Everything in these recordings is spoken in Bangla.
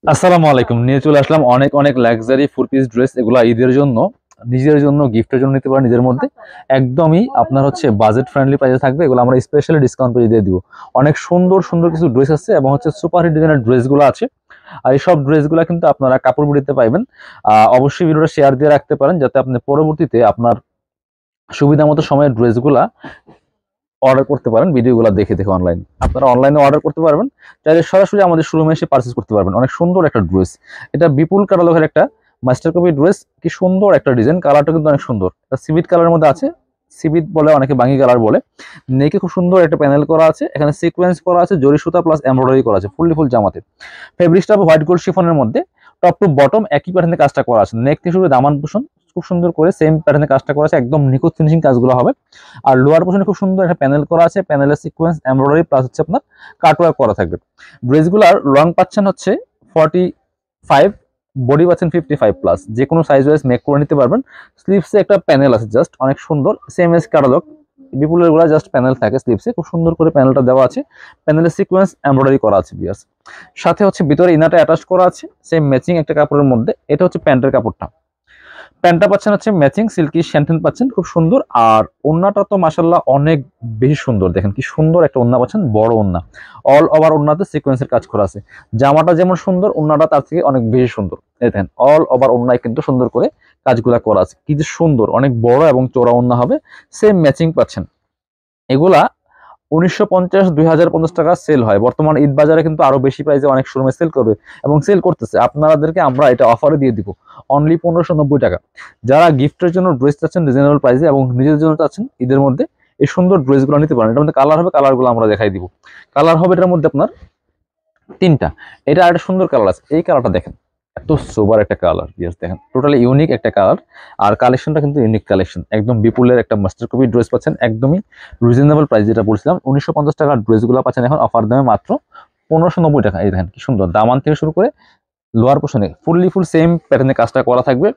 আসসালামু আলাইকুম। নিয়ে চলে আসলাম অনেক অনেক লাক্সারি ফোর পিস ড্রেস। এগুলা ঈদের জন্য, নিজের জন্য, গিফটের জন্য নিতে পারেন। নিজের মধ্যে একদমই আপনার হচ্ছে বাজেট ফ্রেন্ডলি প্রাইসে থাকবে। এগুলো আমরা স্পেশালি ডিসকাউন্ট পেয়ে দিয়ে দিব। অনেক সুন্দর সুন্দর কিছু ড্রেস আছে এবং হচ্ছে সুপার হিট ডিজাইনের ড্রেসগুলো আছে। আর এই সব ড্রেসগুলো কিন্তু আপনারা কাপড় বিড়িতে পাইবেন। অবশ্যই ভিডিওটা শেয়ার দিয়ে রাখতে পারেন যাতে আপনি পরবর্তীতে আপনার সুবিধা মতো সময়ের ড্রেসগুলা অর্ডার করতে পারেন। ভিডিওগুলো দেখে দেখে অনলাইনে আপনারা অনলাইনে অর্ডার করতে পারবেন, চাইলে সরাসরি আমাদের শোরুমে এসে পারচেজ করতে পারবেন। অনেক সুন্দর একটা ড্রেস, এটা বিপুল কাটালগের একটা মাস্টার কপি ড্রেস। কি সুন্দর একটা ডিজাইন, কালারটা কিন্তু অনেক সুন্দর। এটা সিভিট কালারের মধ্যে আছে, সিভিট বলে অনেকে বাঙ্গি কালার বলে। নেকে খুব সুন্দর একটা প্যানেল করা আছে, এখানে সিকোয়েন্স করা আছে, জরি সুতা প্লাস এমব্রয়ডারি করা আছে ফুললি ফুল জামাতে। ফেব্রিক্সটা হোয়াইট গোল্ড শিফনের মধ্যে, টপ টু বটম একই প্যাটার্নে কাজটা করা আছে। নেক থেকে শুরু করে দামান পোষণ খুব সুন্দর করে সেম প্যাটার্নে কাজটা করা আছে, একদম নিখুঁত ফিনিশিং কাজগুলো হবে। আর লোয়ার পোর্শনে খুব সুন্দর একটা প্যানেল করা আছে, প্যানেলের সিকোয়েন্স এমব্রয়ডারি প্লাস হচ্ছে আপনার কাটওয়ার্ক করা থাকবে। ড্রেসগুলোর লং পাচ্ছেন হচ্ছে 45, বডি পাচ্ছেন 55 প্লাস। যে কোনো সাইজ ওয়াইজ মেক করে নিতে পারবেন। স্লিভসে একটা প্যানেল আছে জাস্ট, অনেক সুন্দর, সেম এজ ক্যাটালগ। বিপুলের গুলা জাস্ট প্যানেল থাকে স্লিভসে, খুব সুন্দর করে প্যানেলটা দেওয়া আছে। প্যানেলের সিকোয়েন্স এমব্রয়ডারি করা আছে বিয়াস। সাথে হচ্ছে ভিতরে ইনারটা অ্যাটাচ করা আছে সেম ম্যাচিং একটা কাপড়ের মধ্যে। এটা হচ্ছে প্যান্টের কাপড়টা। প্যান্টটা পাচ্ছেন হচ্ছে ম্যাচিং সিল্কি শ্যান্টেন পাচ্ছেন, খুব সুন্দর। আর ওন্নাটা তো মাশাল্লাহ অনেক বেশি সুন্দর, দেখেন কি সুন্দর একটা ওন্না পাচ্ছেন, বড় ওন্না। অল ওভার ওন্নাতে সিকোয়েন্সের কাজ করা আছে। জামাটা যেমন সুন্দর, ওন্নাটা তার থেকে অনেক বেশি সুন্দর। এই দেখেন অল ওভার ওন্নায় কিন্তু সুন্দর করে কাজগুলা করা আছে, কি যে সুন্দর, অনেক বড় এবং চওড়া ওন্না হবে। সেম ম্যাচিং পাচ্ছেন। এগুলা 1950 2050 টাকা সেল হয়। বর্তমান ঈদ বাজারে কিন্তু আরো বেশি প্রাইসে অনেক শোরুমে সেল করবে এবং সেল করতেছে। আপনাদেরকে আমরা এটা অফারে দিয়ে দিব অনলি 1590 টাকা। যারা গিফটের জন্য ড্রেস চাচ্ছেন রিজনেবল প্রাইসে এবং নিজের জন্য চাচ্ছেন ঈদের মধ্যে, এই সুন্দর ড্রেসগুলো নিতে পারেন। এটার মধ্যে কালার হবে, কালারগুলো আমরা দেখাই দিব। কালার হবে এটার মধ্যে আপনার তিনটা। এটা আরেকটা সুন্দর কালার আছে, এই কালারটা দেখেন, এত সোবার একটা কালার। ইয়েস দেখেন, টোটালি ইউনিক একটা কালার। আর কালেকশনটা কিন্তু ইউনিক কালেকশন, একদম বিপুলের একটা মাস্টার কপি ড্রেস পাচ্ছেন একদমই রিজনেবল প্রাইস। যেটা বলছিলাম 1950 টাকার ড্রেসগুলো পাচ্ছেন এখন অফার দামে মাত্র 1590 টাকা। এই দেখেন কি সুন্দর, দামান থেকে শুরু করে লোয়ার পোর্শনে ফুললি ফুল সেম প্যাটার্নে কাজটা করা থাকবে।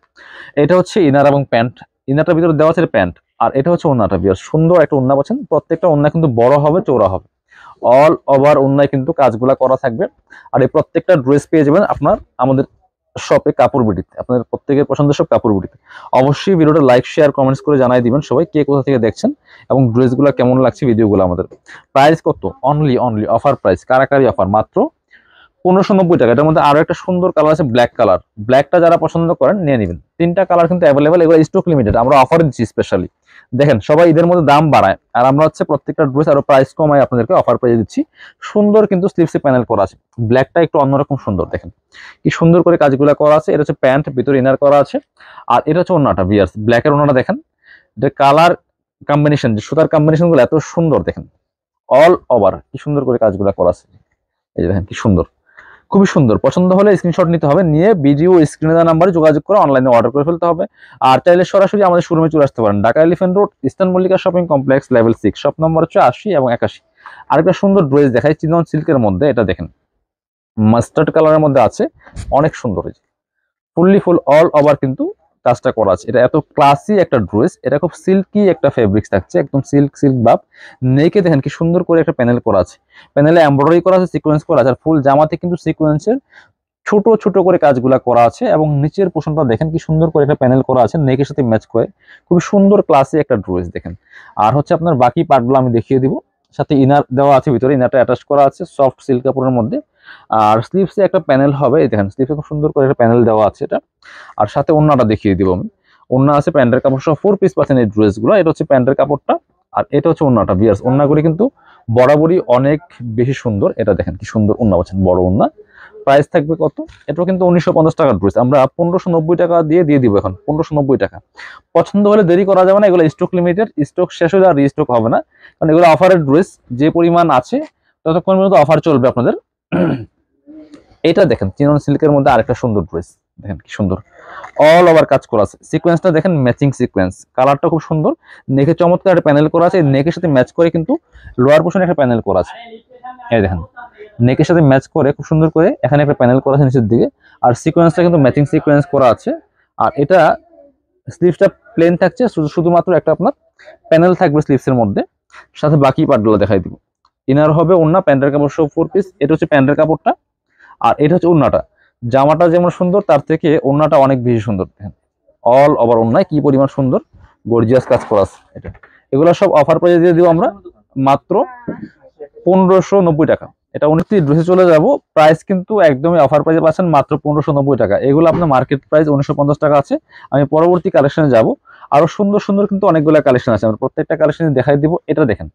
এটা হচ্ছে ইনার এবং প্যান্ট, ইনারটার ভিতরে দেওয়া আছে প্যান্ট। আর এটা হচ্ছে ওন্নাটা। বিয়ার সুন্দর একটা ওন্না পাচ্ছেন, প্রত্যেকটা ওন্না কিন্তু বড় হবে, চওড়া হবে। অল ওভার ওন্নায় কিন্তু কাজগুলা করা থাকবে। আর এই প্রত্যেকটা ড্রেস পেয়ে যাবেন আপনার আমাদের শপে কাপড় বিডিতে, আপনাদের প্রত্যেকের পছন্দের সব কাপড় বিডিতে। অবশ্যই ভিডিওটা লাইক শেয়ার কমেন্টস করে জানাই দিবেন সবাই কে কোথা থেকে দেখছেন এবং ড্রেসগুলো কেমন লাগছে ভিডিওগুলো আমাদের। প্রাইস কত? অনলি অনলি অফার প্রাইস, কারাকারি অফার, মাত্র 1590 টাকা। এটার মধ্যে আরো একটা সুন্দর কালার আছে, ব্ল্যাক কালার। ব্ল্যাকটা যারা পছন্দ করেন নিয়ে নেবেন। তিনটা কালার কিন্তু অ্যাভেলেবেল, এগুলো স্টক লিমিটেড, আমরা অফারে দিচ্ছি স্পেশালি। দেখেন সবাই ঈদের মধ্যে দাম বাড়ায়, আর আমরা হচ্ছে প্রত্যেকটা ড্রেস আরো প্রাইস কমাই আপনাদেরকে অফার পেয়ে দিচ্ছি। সুন্দর কিন্তু স্লিভসে প্যানেল করা আছে। ব্ল্যাকটা একটু অন্যরকম সুন্দর, দেখেন কি সুন্দর করে কাজগুলো করা আছে। এটা হচ্ছে প্যান্ট, ভিতরে ইনার করা আছে। আর এটা হচ্ছে ওন্নাটা বিয়ার্স, ব্ল্যাকের ওন্নাটা দেখেন। এটা কালার কম্বিনেশন, সুতার কম্বিনেশন গুলো এত সুন্দর, দেখেন অল ওভার কি সুন্দর করে কাজগুলো করা আছে। এই যে দেখেন কি সুন্দর, খুবই সুন্দর। পছন্দ হলে স্ক্রিনশট নিতে হবে, নিয়ে ভিডিও স্ক্রিনে দেওয়া নাম্বারে যোগাযোগ করে অনলাইনে অর্ডার করে ফেলতে হবে। আর চাইলে সরাসরি আমাদের শোরুমে চলে আসতে পারেন, Dhaka elephant road, eastern Mallika shopping complex, level 6, shop number হচ্ছে 80 এবং 81। আরেকটা সুন্দর ড্রেস দেখাই চিনন সিল্কের মধ্যে, এটা দেখেন মাস্টার্ড কালারের মধ্যে আছে, অনেক সুন্দর। ফুললি ফুল অল ওভার কিন্তু কাজটা করা আছে। এটা এত ক্লাসি একটা ড্রেস, এটা খুব সিল্কি একটা ফেব্রিক্স থাকছে, একদম সিল্ক সিল্ক ভাব। নেকে দেখেন কি সুন্দর করে একটা প্যানেল করা আছে, প্যানেলে এমব্রয়ডারি করা আছে, সিকোয়েন্স করা আছে। আর ফুল জামাতে কিন্তু সিকোয়েন্সের ছোট ছোট করে কাজগুলা করা আছে এবং নিচের পোর্শনটা দেখেন কি সুন্দর করে একটা প্যানেল করা আছে নেকের সাথে ম্যাচ করে। খুবই সুন্দর ক্লাসি একটা ড্রেস দেখেন। আর হচ্ছে আপনার বাকি পার্টগুলো আমি দেখিয়ে দিব। সাথে ইনার দেওয়া আছে, ভিতরে ইনারটা অ্যাটাচ করা আছে সফট সিল্ক কাপড়ের মধ্যে। আর স্লিভসে একটা প্যানেল হবে, এই দেখেন স্লিভসে খুব সুন্দর করে একটা প্যানেল দেওয়া আছে এটা। আর সাথে ওন্নাটা দেখিয়ে দিব আমি। ওন্না আছে, প্যান্টের কাপড় সহ 4 পিস পাচ্ছেন এই ড্রেসগুলো। এটা হচ্ছে প্যান্টের কাপড়টা, আর এটা হচ্ছে ওন্নাটা। বিয়ার্স ওন্নাগুলি কিন্তু বরাবরই অনেক বেশি সুন্দর। এটা দেখেন কি সুন্দর ওন্না পাচ্ছেন, বড় ওন্না। প্রাইস থাকবে কত? এটাও কিন্তু 1950 টাকার ড্রেস, আমরা 1590 টাকা দিয়ে দিব এখন 1590 টাকা। পছন্দ হলে দেরি করা যাবে না, এগুলো স্টক লিমিটেড, স্টক শেষ হলে আর রিস্টক হবে না, কারণ এগুলো অফারের ড্রেস। যে পরিমাণ আছে ততক্ষণ পর্যন্ত অফার চলবে আপনাদের। এটা দেখেন চিনন সিল্কের মধ্যে আরেকটা সুন্দর ড্রেস, দেখেন কি সুন্দর অল ওভার কাজ করা আছে। সিকোয়েন্সটা দেখেন ম্যাচিং সিকোয়েন্স, কালারটা খুব সুন্দর। নেকে চমৎকার একটা প্যানেল করা আছে, নেকের সাথে ম্যাচ করে কিন্তু লোয়ার পোর্শনে একটা প্যানেল করা আছে। এই দেখেন নেকের সাথে ম্যাচ করে খুব সুন্দর করে এখানে একটা প্যানেল করা আছে নিচের দিকে। আর সিকোয়েন্সটা কিন্তু ম্যাচিং সিকোয়েন্স করা আছে। আর এটা স্লিভসটা প্লেন থাকছে, শুধুমাত্র একটা আপনার প্যানেল থাকবে স্লিভসের মধ্যে। সাথে বাকি পার্টগুলো দেখাই দিব। ইনার হবে ওন্না, প্যান্টের কাপড় সব 4 পিস। এটা হচ্ছে প্যান্টের কাপড়টা, আর এটা হচ্ছে ওন্নাটা। জামাটা যেমন সুন্দর তার থেকে ওড়নাটা অনেক বেশি সুন্দর। দেখেন অল ওভার ওড়নায় কি পরিমাণ সুন্দর গর্জিয়াস কাজ করা আছে। এটা এগুলো সব অফার প্রাইসে দিয়ে দিব আমরা মাত্র 1590 টাকা। এটা 29 ড্রেসে চলে যাব, প্রাইস কিন্তু একদমই অফার প্রাইসে পাচ্ছেন মাত্র 1590 টাকা। এগুলো আপনার মার্কেট প্রাইস 1950 টাকা আছে। আমি পরবর্তী কালেকশনে যাব, আরো সুন্দর সুন্দর কিন্তু অনেকগুলো কালেকশন আছে, আমরা প্রত্যেকটা কালেকশন দেখাই দিব। এটা দেখেন,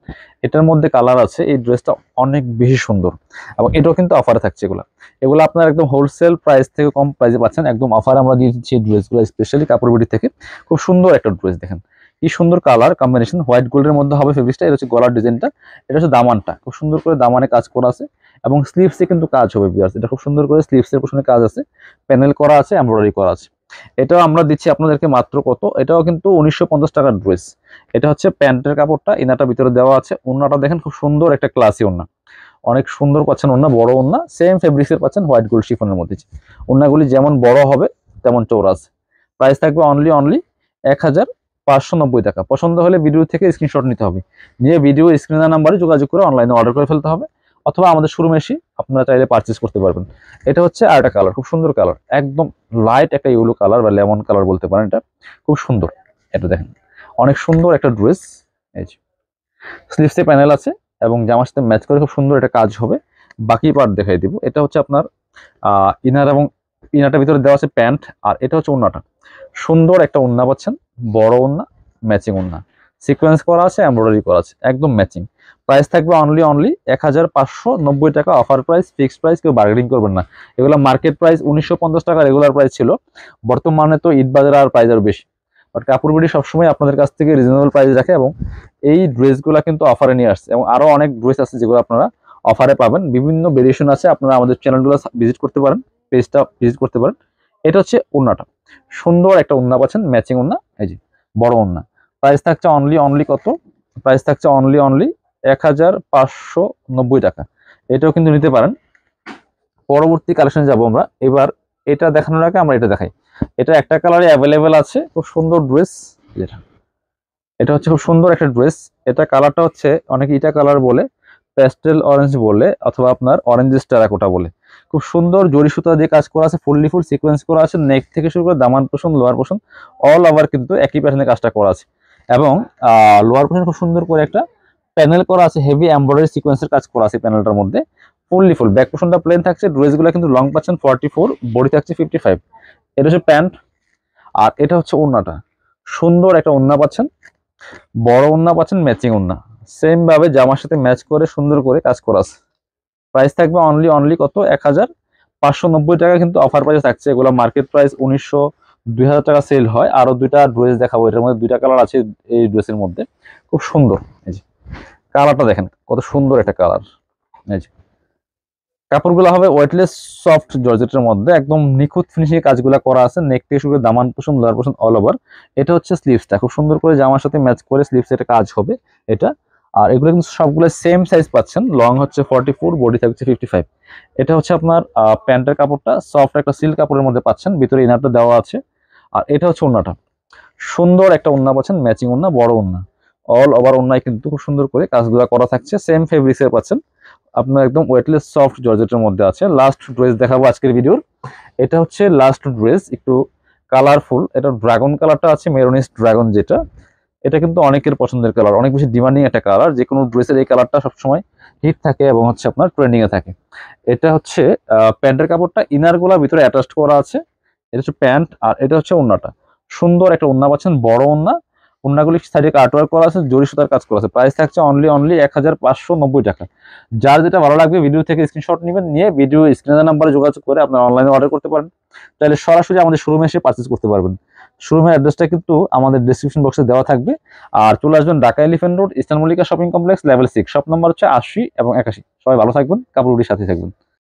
এটার মধ্যে কালার আছে, এই ড্রেসটা অনেক বেশি সুন্দর এবং এটাও কিন্তু অফারে থাকছে। এগুলো এগুলো আপনার একদম হোলসেল প্রাইস থেকে কম প্রাইসে পাচ্ছেন, একদম অফার আমরা দিয়ে দিচ্ছি এই ড্রেসগুলো, স্পেশালি কাপড় বিডি থেকে। খুব সুন্দর একটা ড্রেস, দেখেন কি সুন্দর কালার কম্বিনেশন, হোয়াইট গোল্ডের মধ্যে হবে ফেব্রিক্সটা। এটা হচ্ছে গলার ডিজাইনটা, এটা হচ্ছে দামানটা, খুব সুন্দর করে দামানে কাজ করা আছে এবং স্লিভসে কিন্তু কাজ হবে ভিউয়ার্স। এটা খুব সুন্দর করে স্লিভসের পেছনে কাজ আছে, প্যানেল করা আছে, এমব্রয়ডারি করা আছে। এটাও আমরা দিচ্ছি আপনাদেরকে মাত্র কত, এটাও কিন্তু 1950 টাকার ড্রেস। এটা হচ্ছে প্যান্টের কাপড়টা, ইনারটা ভিতরে দেওয়া আছে। ওড়নাটা দেখেন খুব সুন্দর একটা ক্লাসি ওড়না, অনেক সুন্দর পাচ্ছেন ওড়না, বড় ওড়না, সেম ফেব্রিক্সের পাচ্ছেন হোয়াইট গোল্ড শিফনের মধ্যে। ওড়নাগুলি যেমন বড় হবে তেমন চৌড়া আছে। প্রাইস থাকবে অনলি 1590 টাকা। পছন্দ হলে ভিডিও থেকে স্ক্রিনশট নিতে হবে, নিয়ে ভিডিও স্ক্রিনে নাম্বারে যোগাযোগ করে অনলাইনে অর্ডার করে ফেলতে হবে, অথবা আমাদের শোরুমে এসে আপনারা চাইলে পারচেস করতে পারবেন। এটা হচ্ছে আরেকটা কালার, খুব সুন্দর কালার, একদম লাইট একটা ইয়েলো কালার বা লেমন কালার বলতে পারেন। এটা খুব সুন্দর, এটা দেখেন অনেক সুন্দর একটা ড্রেস। এই যে স্লিভসে প্যানেল আছে এবং জামার সাথে ম্যাচ করে খুব সুন্দর একটা কাজ হবে। বাকি পার্ট দেখাই দিব। এটা হচ্ছে আপনার ইনার এবং ইনারটার ভিতরে দেওয়া আছে প্যান্ট, আর এটা হচ্ছে ওড়নাটা। সুন্দর একটা ওড়না পাচ্ছেন, বড় ওড়না, ম্যাচিং ওড়না, সিকোয়েন্স করা আছে, এমব্রয়ডারি করা আছে, একদম ম্যাচিং। প্রাইস থাকবে অনলি 1590 টাকা, অফার প্রাইস, ফিক্সড প্রাইস, কেউ বার্গেনিং করবেন না। এগুলো মার্কেট প্রাইস 1950 টাকা রেগুলার প্রাইস ছিল, বর্তমানে তো ঈদ বাজারে আর প্রাইস আরও বেশি। বাট কাপড় বিডি সবসময় আপনাদের কাছ থেকে রিজনেবল প্রাইস রাখে এবং এই ড্রেসগুলো কিন্তু অফারে নিয়ে আসছে, এবং আরও অনেক ড্রেস আছে যেগুলো আপনারা অফারে পাবেন। বিভিন্ন ভেরিয়েশন আছে, আপনারা আমাদের চ্যানেলগুলো ভিজিট করতে পারেন, পেজটা ভিজিট করতে পারেন। এটা হচ্ছে ওড়নাটা, সুন্দর একটা ওড়না পাচ্ছেন, ম্যাচিং ওড়না, এই যে বড় ওড়না। প্রাইস থাকছে অনলি কত, প্রাইস থাকছে অনলি 1590 টাকা। এটাও কিন্তু নিতে পারেন। পরবর্তী কালেকশনে যাব আমরা। এবার এটা দেখানোর আগে আমরা এটা দেখাই। এটা একটা কালারে অ্যাভেলেবেল আছে, খুব সুন্দর ড্রেস। যেটা এটা হচ্ছে খুব সুন্দর একটা ড্রেস। এটা কালারটা হচ্ছে অনেকে ইটা কালার বলে, প্যাস্টেল অরেঞ্জ বলে, অথবা আপনার অরেঞ্জ টেরাকোটা বলে। খুব সুন্দর জরি সুতা দিয়ে কাজ করা আছে, ফুল সিকোয়েন্স করা আছে, নেক থেকে শুরু করে দামান portion, lower portion all over কিন্তু একই প্যাটার্নে কাজটা করা আছে। এবং লোয়ার পোর্শন খুব সুন্দর করে একটা প্যানেল করা আছে, হেভি এমব্রয়ডারি সিকোয়েন্সের কাজ করা আছে প্যানেলটার মধ্যে। ফুল ব্যাক পোর্শনটা প্লেন থাকছে, ড্রেসগুলো কিন্তু লং পাচ্ছেন 44, বডি থাকছে 55। এটা হচ্ছে প্যান্ট, আর এটা হচ্ছে ওড়নাটা। সুন্দর একটা ওড়না পাচ্ছেন, বড় ওড়না পাচ্ছেন, ম্যাচিং ওড়না, সেম ভাবে জামার সাথে ম্যাচ করে সুন্দর করে কাজ করা আছে। প্রাইস থাকবে অনলি কত, 1590 টাকা, কিন্তু অফার প্রাইসে থাকছে। এগুলো মার্কেট প্রাইস 1900 2000 টাকা সেল হয়। আরো দুইটা ড্রেস দেখাবো, এটার মধ্যে দুইটা কালার আছে এই ড্রেসের মধ্যে, খুব সুন্দর। এই যে কালারটা দেখেন কত সুন্দর একটা কালার। এই যে কাপড়গুলো হবে ওয়েটলেস সফট জর্জেটের মধ্যে, একদম নিখুঁত ফিনিশিং কাজগুলো করা আছে, নেক থেকে শুরু করে দামান portion, lower portion all over. এটা হচ্ছে স্লিভসটা, খুব সুন্দর করে জামার সাথে ম্যাচ করে স্লিভস এটা কাজ হবে এটা। আর এগুলো কিন্তু সবগুলো সেম সাইজ পাচ্ছেন, লং হচ্ছে 44, বডি থাকছে 55। এটা হচ্ছে আপনার প্যান্টের কাপড়টা, সফট একটা সিল্ক কাপড়ের মধ্যে পাচ্ছেন, ভিতরে ইনারটা দেওয়া আছে। আর এটা হচ্ছে ওড়নাটা, সুন্দর একটা ওড়না পাচ্ছেন, ম্যাচিং ওড়না, বড় ওড়না, অল ওভার ওড়নায় কিন্তু খুব সুন্দর করে কাজগুলো করা থাকছে, সেম ফেব্রিক্সের পাচ্ছেন আপনার, একদম ওয়েটলেস সফট জর্জেটের মধ্যে আছে। লাস্ট ড্রেস দেখাবো আজকের ভিডিওর। এটা হচ্ছে লাস্ট ড্রেস, একটু কালারফুল। এটা ড্রাগন কালারটা আছে, মেরোনিস্ট ড্রাগন যেটা, এটা কিন্তু অনেকের পছন্দের কালার, অনেক বেশি ডিমান্ডিং একটা কালার। যে কোনো ড্রেসের এই কালারটা সবসময় হিট থাকে এবং হচ্ছে আপনার ট্রেন্ডিং এ থাকে। এটা হচ্ছে প্যান্টের কাপড়টা, ইনারগুলা ভিতরে অ্যাটাচড করা আছে। এটা হচ্ছে প্যান্ট, আর এটা হচ্ছে ওড়নাটা। সুন্দর একটা ওড়না পাচ্ছেন, বড় ওড়না, ওড়নাগুলি সাইডে কাটওয়ার্ক করা আছে, জরি সুতার কাজ করা আছে। প্রাইস থাকছে অনলি 1590 টাকা। যার যেটা ভালো লাগবে ভিডিও থেকে স্ক্রিনশট নেবেন, নিয়ে ভিডিও স্ক্রিনের নাম্বারে যোগাযোগ করে আপনার অনলাইনে অর্ডার করতে পারেন। তাহলে সরাসরি আমাদের শোরুমে এসে পারচেজ করতে পারবেন। শোরুমের অ্যাড্রেসটা কিন্তু আমাদের ডেসক্রিপশন বক্সে দেওয়া থাকবে। আর চলে আসবেন Dhaka elephant road, eastern Mallika shopping complex, level 6, shop number হচ্ছে 80 এবং 81। সবাই ভালো থাকবেন, কাপড় সাথে থাকবেন।